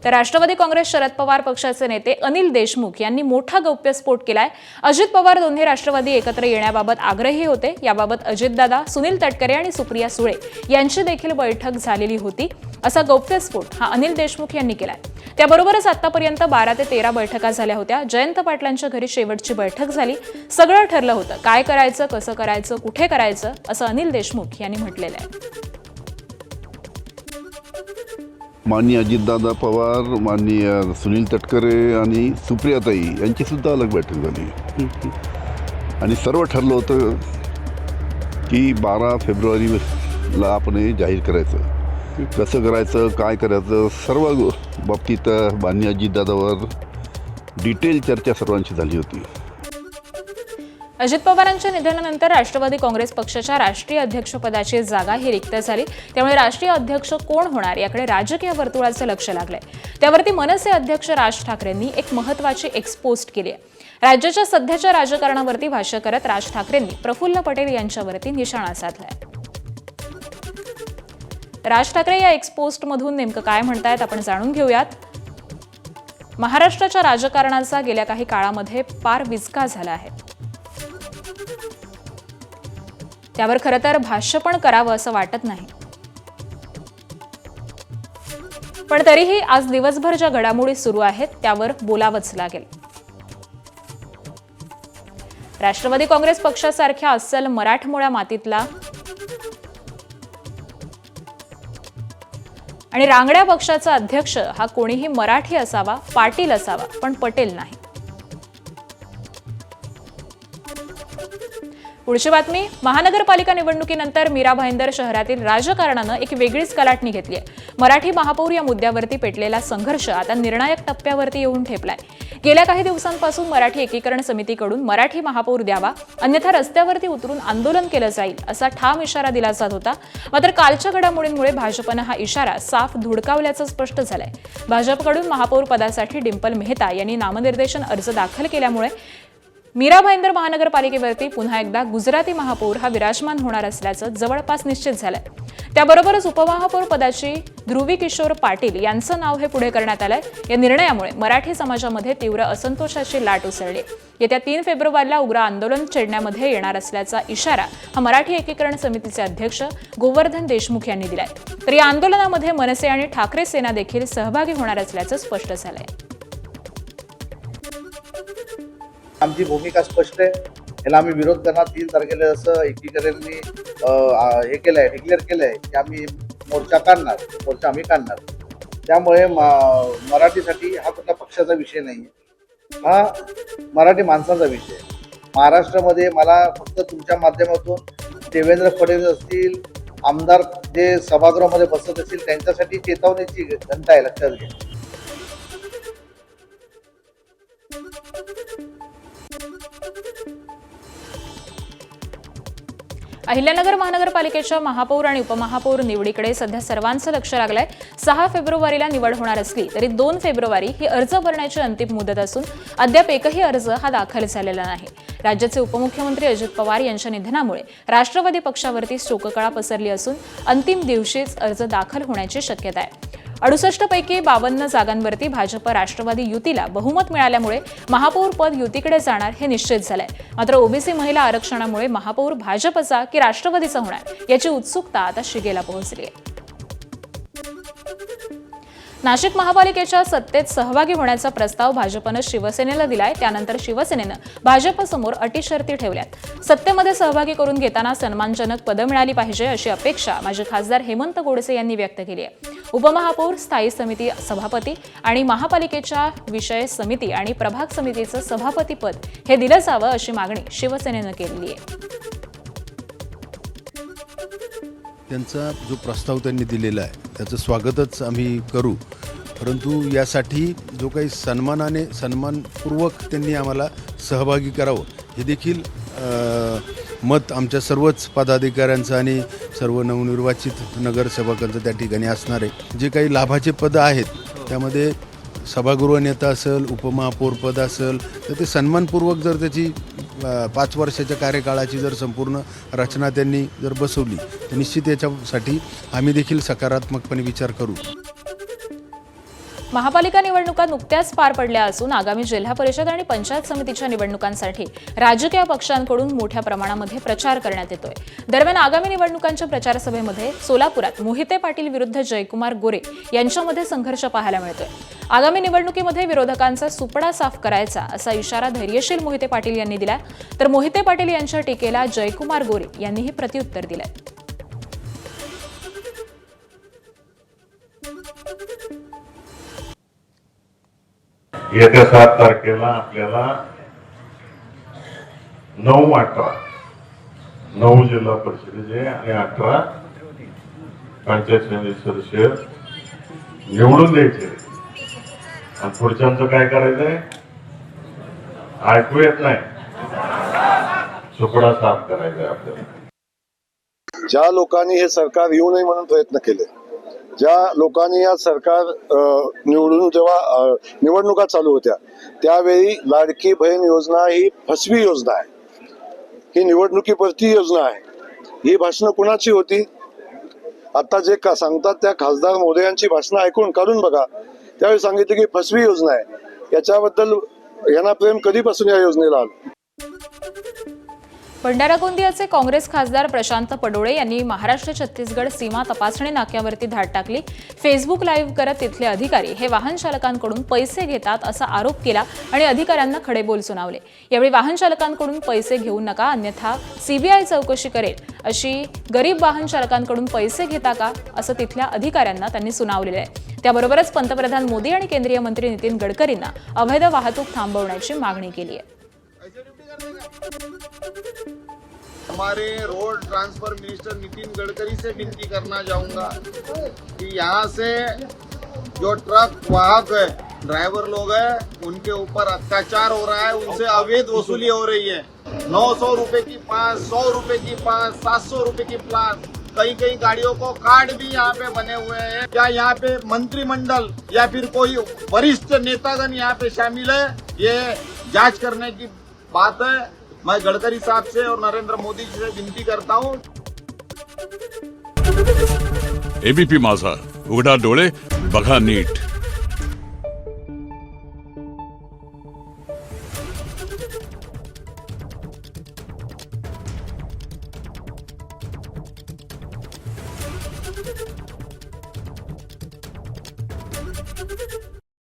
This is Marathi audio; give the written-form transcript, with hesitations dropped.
तर राष्ट्रवादी काँग्रेस शरद पवार पक्षाचे नेते अनिल देशमुख यांनी मोठा गौप्यस्फोट केलाय। अजित पवार दोन्ही राष्ट्रवादी एकत्र येण्याबाबत आग्रही होते। याबाबत अजितदादा, सुनील तटकरे आणि सुप्रिया सुळे यांची देखील बैठक झालेली होती, असा गौप्यस्फोट हा अनिल देशमुख यांनी केलाय। त्याबरोबरच आतापर्यंत 12 ते 13 बैठका झाल्या होत्या। जयंत पाटलांच्या घरी शेवटची बैठक झाली। सगळं ठरलं होतं, काय करायचं, कसं करायचं, कुठे करायचं, असं अनिल देशमुख यांनी म्हटलेलं आहे। माननीय अजितदादा पवार, माननीय सुनील तटकरे आणि सुप्रियाताई यांची सुद्धा अलग बैठक झाली आणि सर्व ठरलं होतं की 12 फेब्रुवारीला आपण हे जाहीर करायचं, कसं करायचं, काय करायचं, सर्व बाबतीत माननीय अजितदादावर डिटेल चर्चा सर्वांची झाली होती। अजित पवारांच्या निधनानंतर राष्ट्रवादी काँग्रेस पक्षाच्या राष्ट्रीय अध्यक्षपदाची जागा ही रिक्त झाली। त्यामुळे राष्ट्रीय अध्यक्ष कोण होणार याकडे राजकीय वर्तुळाचं लक्ष लागलंय। त्यावरती मनसे अध्यक्ष राज ठाकरेंनी एक महत्त्वाची एक्सपोस्ट केली आहे। राज्याच्या सध्याच्या राजकारणावरती भाष्य करत राज ठाकरेंनी प्रफुल्ल पटेल यांच्यावरती निशाणा साधलाय। राज ठाकरे या एक्सपोस्टमधून नेमकं काय म्हणतायत आपण जाणून घेऊयात। महाराष्ट्राच्या राजकारणाचा गेल्या काही काळामध्ये पार विचका झाला आहे। त्यावर खरं तर भाष्य पण करावं असं वाटत नाही, पण तरीही आज दिवसभर ज्या घडामोडी सुरू आहेत त्यावर बोलावंच लागेल। राष्ट्रवादी काँग्रेस पक्षासारख्या अस्सल मराठमोळ्या मातीतला आणि रांगड्या पक्षाचा अध्यक्ष हा कोणीही मराठी असावा, पाटील असावा, पण पटेल नाही। पुढची बातमी, महानगरपालिका निवडणुकीनंतर मीरा भाईंदर शहरातील राजकारणानं एक वेगळीच कलाटणी घेतली आहे। मराठी महापौर या मुद्द्यावरती पेटलेला संघर्ष आता निर्णायक टप्प्यावरती येऊन ठेपलाय। गेल्या काही दिवसांपासून मराठी एकीकरण समितीकडून मराठी महापौर द्यावा, अन्यथा रस्त्यावरती उतरून आंदोलन केलं जाईल असा ठाम इशारा दिला जात होता। मात्र कालच्या घडामोडींमुळे भाजपनं हा इशारा साफ धुडकावल्याचं स्पष्ट झालंय। भाजपकडून महापौर पदासाठी डिंपल मेहता यांनी नामनिर्देशन अर्ज दाखल केल्यामुळे मीरा भाईंदर महानगरपालिकेवरती पुन्हा एकदा गुजराती महापौर हा विराजमान होणार असल्याचं जवळपास निश्चित झालंय। त्याबरोबरच उपमहापौर पदाची ध्रुवी किशोर पाटील यांचं नाव हे पुढे करण्यात आलंय। या निर्णयामुळे मराठी समाजामध्ये तीव्र असंतोषाची लाट उसळली। येत्या 3 फेब्रुवारीला उग्र आंदोलन छेडण्यामध्ये येणार असल्याचा इशारा हा मराठी एकीकरण समितीचे अध्यक्ष गोवर्धन देशमुख यांनी दिलाय। तर या आंदोलनामध्ये मनसे आणि ठाकरे सेना देखील सहभागी होणार असल्याचं स्पष्ट झालंय। आमची भूमिका स्पष्ट आहे, याला आम्ही विरोध करणार। 3 तारखेला असं एकीकरणने हे केलंय, डिक्लेअर केलंय की आम्ही मोर्चा आम्ही काढणार। त्यामुळे मराठीसाठी हा कुठल्या पक्षाचा विषय नाही आहे, हा मराठी माणसाचा विषय आहे। महाराष्ट्रामध्ये मला फक्त तुमच्या माध्यमातून देवेंद्र फडणवीस असतील, आमदार जे सभागृहामध्ये बसत असतील त्यांच्यासाठी चेतावणीची घंटा आहे, लक्षात घ्या। अहिल्यानगर महानगरपालिकेच्या महापौर आणि उपमहापौर निवडीकडे सध्या सर्वांचं लक्ष लागलंय। 6 फेब्रुवारीला निवड होणार असली तरी 2 फेब्रुवारी ही अर्ज भरण्याची अंतिम मुदत असून अद्याप एकही अर्ज हा दाखल झालेला नाही। राज्याचे उपमुख्यमंत्री अजित पवार यांच्या निधनामुळे राष्ट्रवादी पक्षावरती शोककळा पसरली असून अंतिम दिवशीच अर्ज दाखल होण्याची शक्यता आहे। 68 पैकी 52 जागांवरती भाजप राष्ट्रवादी युतीला बहुमत मिळाल्यामुळे महापौर पद युतीकडे जाणार हे निश्चित झालंय। मात्र ओबीसी महिला आरक्षणामुळे महापौर भाजपचा की राष्ट्रवादीचा होणार याची उत्सुकता आता शिगेला पोहोचली आहे। नाशिक महापालिकेच्या सत्तेत सहभागी होण्याचा प्रस्ताव भाजपनं शिवसेनेला दिलाय। त्यानंतर शिवसेनेनं भाजपसमोर अटी शर्ती ठेवल्यात। सत्तेमध्ये सहभागी करून घेताना सन्मानजनक पदं मिळाली पाहिजे अशी अपेक्षा माजी खासदार हेमंत गोडसे यांनी व्यक्त केली आहे। उपमहापौर, स्थायी समिती सभापती आणि महापालिकेच्या विषय समिती आणि प्रभाग समितीचं सभापतीपद हे दिलं जावं अशी मागणी शिवसेनेनं केली आहे। त्यांचा जो प्रस्ताव त्यांनी दिलेला आहे त्याचं स्वागतच आम्ही करू, परंतु यासाठी जो काही सन्मानपूर्वक त्यांनी आम्हाला सहभागी करावं हे देखील मत आमच्या सर्वच पदाधिकाऱ्यांचं आणि सर्व नवनिर्वाचित नगरसेवकांचं त्या ठिकाणी असणार आहे। जे काही लाभाचे पदं आहेत त्यामध्ये सभागृह नेता असेल, उपमहापौर पद असेल तर ते सन्मानपूर्वक जर त्याची 5 वर्षाच्या कार्यकाळाची जर संपूर्ण रचना त्यांनी जर बसवली तर निश्चित याच्यासाठी आम्ही देखील सकारात्मकपणे विचार करू। महापालिका निवडणुका नुकत्याच पार पडल्या असून आगामी जिल्हा परिषद आणि पंचायत समितीच्या निवडणुकांसाठी राजकीय पक्षांकडून मोठ्या प्रमाणामध्ये प्रचार करण्यात येतोय. दरम्यान आगामी निवडणुकांच्या प्रचारसभेमध्ये सोलापुरात मोहिते पाटील विरुद्ध जयकुमार गोरे यांच्यामध्ये संघर्ष पाहायला मिळतोय. आगामी निवडणुकीमध्ये विरोधकांचा सुपडा साफ करायचा असा इशारा धैर्यशील मोहिते पाटील यांनी दिला, तर मोहिते पाटील यांच्या टीकेला जयकुमार गोरे यांनीही प्रत्युत्तर दिलंय. येत्या 7 तारखेला आपल्याला 9 जिल्हा परिषदेचे आणि 18 पंचायत समिती सदस्य निवडून द्यायचे. आणि पुढच्यांचं काय करायचंय ऐकू येत नाही, सुपडा साफ करायचंय आपल्याला. ज्या लोकांनी हे सरकार येऊ नये म्हणून प्रयत्न केले, ज्या लोकांनी या सरकार निवडून जेव्हा निवडणुका चालू होत्या त्यावेळी लाडकी बहीण योजना ही फसवी योजना आहे, ही निवडणुकीपुरती योजना आहे. ही भाषणं कुणाची होती? आता जे सांगतात त्या खासदार मोदयांची भाषणं ऐकून काढून बघा. त्यावेळी सांगितलं की फसवी योजना आहे. याच्याबद्दल यांना प्रेम कधीपासून या योजनेला आलं? भंडारा गोंदियाचे काँग्रेस खासदार प्रशांत पडोळे यांनी महाराष्ट्र छत्तीसगड सीमा तपासणी नाक्यावरती धाड टाकली. फेसबुक लाईव्ह करत तिथले अधिकारी हे वाहन चालकांकडून पैसे घेतात असा आरोप केला आणि अधिकाऱ्यांना खडेबोल सुनावले. यावेळी वाहन चालकांकडून पैसे घेऊ नका अन्यथा सीबीआय चौकशी करेल अशी गरीब वाहन चालकांकडून पैसे घेता का असं तिथल्या अधिकाऱ्यांना त्यांनी सुनावलेलं आहे. त्याबरोबरच पंतप्रधान मोदी आणि केंद्रीय मंत्री नितीन गडकरींना अवैध वाहतूक थांबवण्याची मागणी केली आहे. हमारे road transfer minister Nitin Gadkari से विनती करना चाहूंगा कि यहाँ से जो ट्रक वाहक है, ड्राइवर लोग हैं, उनके ऊपर अत्याचार हो रहा है, उनसे अवैध वसूली हो रही है. 900 रुपए की पास, 100 रुपए की पास, 700 रुपए की प्लास, कई गाड़ियों को कार्ड भी यहाँ पे बने हुए हैं. क्या यहाँ पे मंत्रिमंडल या फिर कोई वरिष्ठ नेतागण यहाँ पे शामिल है? ये जांच करने की बात है. मैं गडकरी साहब से और नरेंद्र मोदी जी से विनती करता हूँ. एबीपी माझा, उघडा डोळे बघा नीट.